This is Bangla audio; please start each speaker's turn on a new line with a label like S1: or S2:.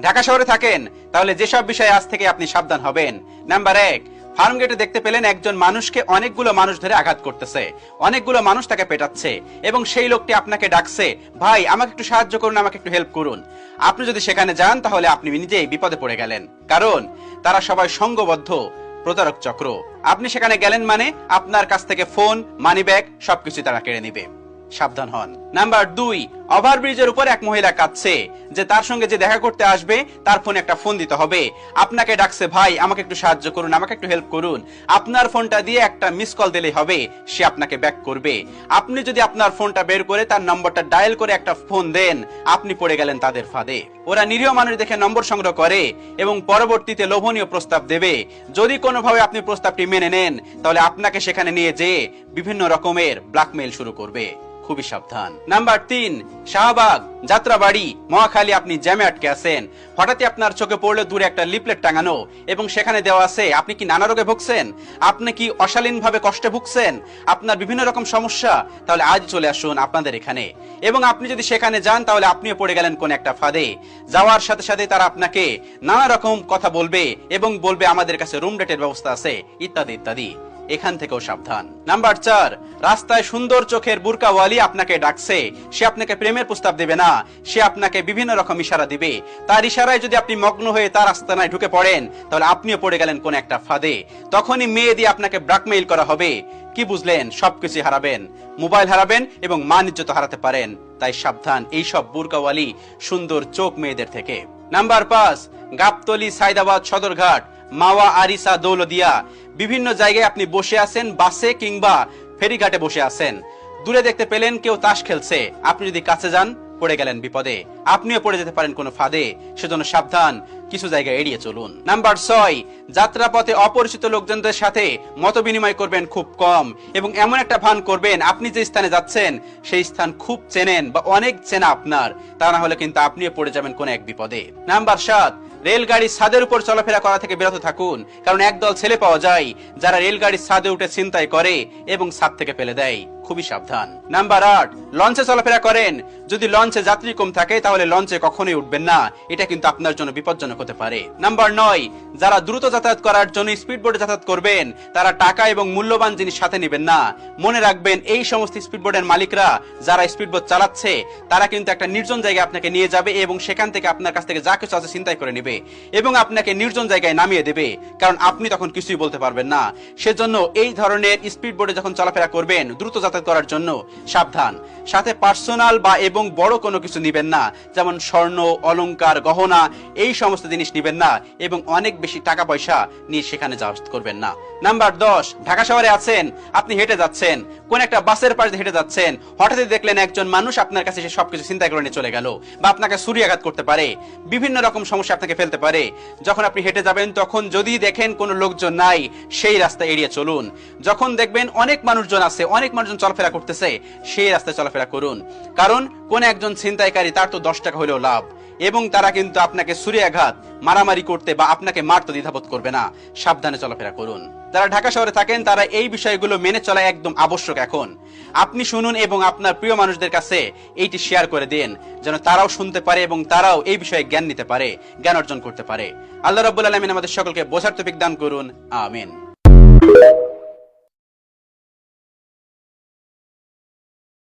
S1: ঢাকা শহরে থাকেন, তাহলে যেসব বিষয়ে আজ থেকে আপনি সাবধান হবেন। নাম্বার 1, ফার্ম গেটে দেখতে পেলেন একজন মানুষকে অনেকগুলো মানুষ ধরে আঘাত করতেছে, অনেকগুলো মানুষ তাকে পেটাচ্ছে এবং সেই লোকটি আপনাকে ডাকছে, ভাই আমাকে একটু সাহায্য করুন, আমাকে একটু হেল্প করুন। আপনি যদি সেখানে যান তাহলে আপনি নিজেই বিপদে পড়ে গেলেন, কারণ তারা সবাই সংঘবদ্ধ প্রতারক চক্র। আপনি সেখানে গেলেন মানে আপনার কাছ থেকে ফোন, মানিব্যাগ সবকিছু তারা কেড়ে নিবে, সাবধান হন। নাম্বার 2, ওভারব্রিজের উপর এক মহিলা কাঁদছে যে তার সঙ্গে যে দেখা করতে আসবে তার ফোনে একটা ফোন দিতে হবে। আপনাকে ডাকছে, ভাই আমাকে একটু সাহায্য করুন, আমাকে একটু হেল্প করুন। আপনার ফোনটা দিয়ে একটা মিস কল দিলেই হবে, সে আপনাকে ব্যাক করবে। আপনি যদি আপনার ফোনটা বের করে তার নম্বরটা ডায়াল করে একটা ফোন দেন, আপনি পড়ে গেলেন তাদের ফাঁদে। ওরা নিরীহ মানুষ দেখে নম্বর সংগ্রহ করে এবং পরবর্তীতে লোভনীয় প্রস্তাব দেবে। যদি কোনোভাবে আপনি প্রস্তাবটি মেনে নেন তাহলে আপনাকে সেখানে নিয়ে যেয়ে বিভিন্ন রকমের ব্ল্যাকমেইল শুরু করবে, খুবই সাবধান। নাম্বার 3, শাহবাগ, যাত্রাবাড়ি, মহাখালী আপনি জ্যামে আটকে আছেন। হঠাৎই আপনার চোখে পড়লো দূরে একটা লিফলেট টাঙানো এবং সেখানে দেওয়া আছে আপনি কি নানা রোগে ভুগছেন, আপনি কি অশালীনভাবে কষ্টে ভুগছেন, আপনার বিভিন্ন রকম সমস্যা, তাহলে আজ চলে আসুন আপনাদের এখানে। এবং আপনি যদি সেখানে যান তাহলে আপনিও পড়ে গেলেন কোন একটা ফাঁদে। যাওয়ার সাথে সাথে তারা আপনাকে নানা রকম কথা বলবে এবং বলবে আমাদের কাছে রুম রেটের ব্যবস্থা আছে, ইত্যাদি ইত্যাদি। এখান থেকেও সাবধান। নাম্বার 4, রাস্তায় সুন্দর চোখের বুরকাওয়ালি আপনাকে ডাকছে। সে আপনাকে প্রেমের প্রস্তাব দেবে না, সে আপনাকে বিভিন্ন রকম ইশারা দিবে। তার ইশারায় যদি আপনি মগ্ন হয়ে তার আস্তানায় ঢুকে পড়েন তাহলে আপনিও পড়ে গেলেন কোন একটা ফাঁদে। তখনই মেয়ে দিয়ে আপনাকে ব্ল্যাকমেইল করা হবে। কি বুঝলেন? সবকিছু হারাবেন, মোবাইল হারাবেন এবং মান ইজ্জত হারাতে পারেন। তাই সাবধান এইসব বুরকাওয়ালি সুন্দর চোখ মেয়েদের থেকে। নাম্বার 5, গাবতলী, সাইদাবাদ, সদরঘাট, মাওয়া, আরিসা, দৌলদিয়া, বিভিন্ন জায়গায় আপনি বসে আছেন, বাসে কিংবা ফেরিঘাটে বসে আছেন। দূরে দেখতে পেলেন কেউ তাস খেলছে, আপনি যদি কাছে যান পড়ে গেলেন বিপদে, আপনিও পড়ে যেতে পারেন কোনো ফাঁদে। সেজন্য সাবধান, কিছু জায়গা এড়িয়ে চলুন। নাম্বার 6, যাত্রাপথে অপরিচিত লোকজনদের সাথে মত বিনিময় করবেন খুব কম এবং এমন একটা ভান করবেন আপনি যে স্থানে যাচ্ছেন সেই স্থান খুব চেনেন বা অনেক চেনা আপনার, তা না হলে কিন্তু আপনিও পড়ে যাবেন কোন এক বিপদে। নাম্বার 7, রেলগাড়ির ছাদের উপর চলাফেরা করা থেকে বিরত থাকুন, কারণ একদল ছেলে পাওয়া যায় যারা রেলগাড়ির ছাদে উঠে ছিনতাই করে এবং ছাদ থেকে ফেলে দেয়, খুবই সাবধান। নাম্বার 8, লঞ্চে চলাফেরা করেন, যদি লঞ্চে যাত্রী কম থাকে তাহলে লঞ্চে কখনোই উঠবেন না, এটা কিন্তু আপনার জন্য বিপজ্জনক হতে পারে। নাম্বার 9, যারা দ্রুত যাতায়াত করার জন্য স্পিডবোটে যাতায়াত করবেন তারা টাকা এবং মূল্যবান জিনিস সাথে নেবেন না। মনে রাখবেন এই সমস্ত স্পিডবোটের মালিকরা যারা স্পিডবোট চালাচ্ছে তারা কিন্তু একটা নির্জন জায়গায় আপনাকে নিয়ে যাবে এবং সেখান থেকে আপনার কাছ থেকে যা কিছু আছে ছিনতাই করে নেবে এবং আপনাকে নির্জন জায়গায় নামিয়ে দেবে, কারণ আপনি তখন কিছুই বলতে পারবেন না। সেজন্য এই ধরনের স্পিডবোটে যখন চলাফেরা করবেন দ্রুত যাতায়াত করার জন্য সাবধান। সাথে পার্সোনাল বা এবং বড় কোনো কিছু নিবেন না, যেমন স্বর্ণ, অলংকার, গহনা, এই সমস্ত জিনিস নিবেন না এবং অনেক বেশি টাকা পয়সা নিয়ে সেখানে যাওয়া করবেন না। নাম্বার 10, ঢাকা শহরে আছেন, আপনি হেঁটে যাচ্ছেন, কোন একটা বাসের পাশে হেঁটে যাচ্ছেন, হঠাৎই দেখলেন একজন মানুষ আপনার কাছে এসে সবকিছু চিন্তা করে নিয়ে চলে গেল বা আপনাকে ছুরি আঘাত করতে পারে, বিভিন্ন রকম সমস্যা আপনাকে ফেলতে পারে। যখন আপনি হেঁটে যাবেন তখন যদি দেখেন কোনো লোকজন নাই সেই রাস্তা এড়িয়ে চলুন। যখন দেখবেন অনেক মানুষজন আছে, অনেক মানুষজন চলাফেরা করতেছে, সেই রাস্তায় চলাফেরা করুন, কারণ কোন একজন ছিনতাইকারী তার তো 10 টাকা হলেও লাভ এবং তারা কিন্তু আপনাকে ছুরি আঘাত, মারামারি করতে বা আপনাকে মারতে দ্বিধাবোধ করবে না। সাবধানে চলাফেরা করুন। যারা ঢাকা শহরে থাকেন তারা এই বিষয়গুলো মেনে চলা একদম আবশ্যক। এখন আপনি শুনুন এবং আপনার প্রিয় মানুষদের কাছে এইটি শেয়ার করে দিন যেন তারাও শুনতে পারে এবং তারাও এই বিষয়ে জ্ঞান নিতে পারে, জ্ঞান অর্জন করতে পারে। আল্লাহ রাব্বুল আলামিন আমাদের সকলকে বোঝার তৌফিক দান করুন, আমিন।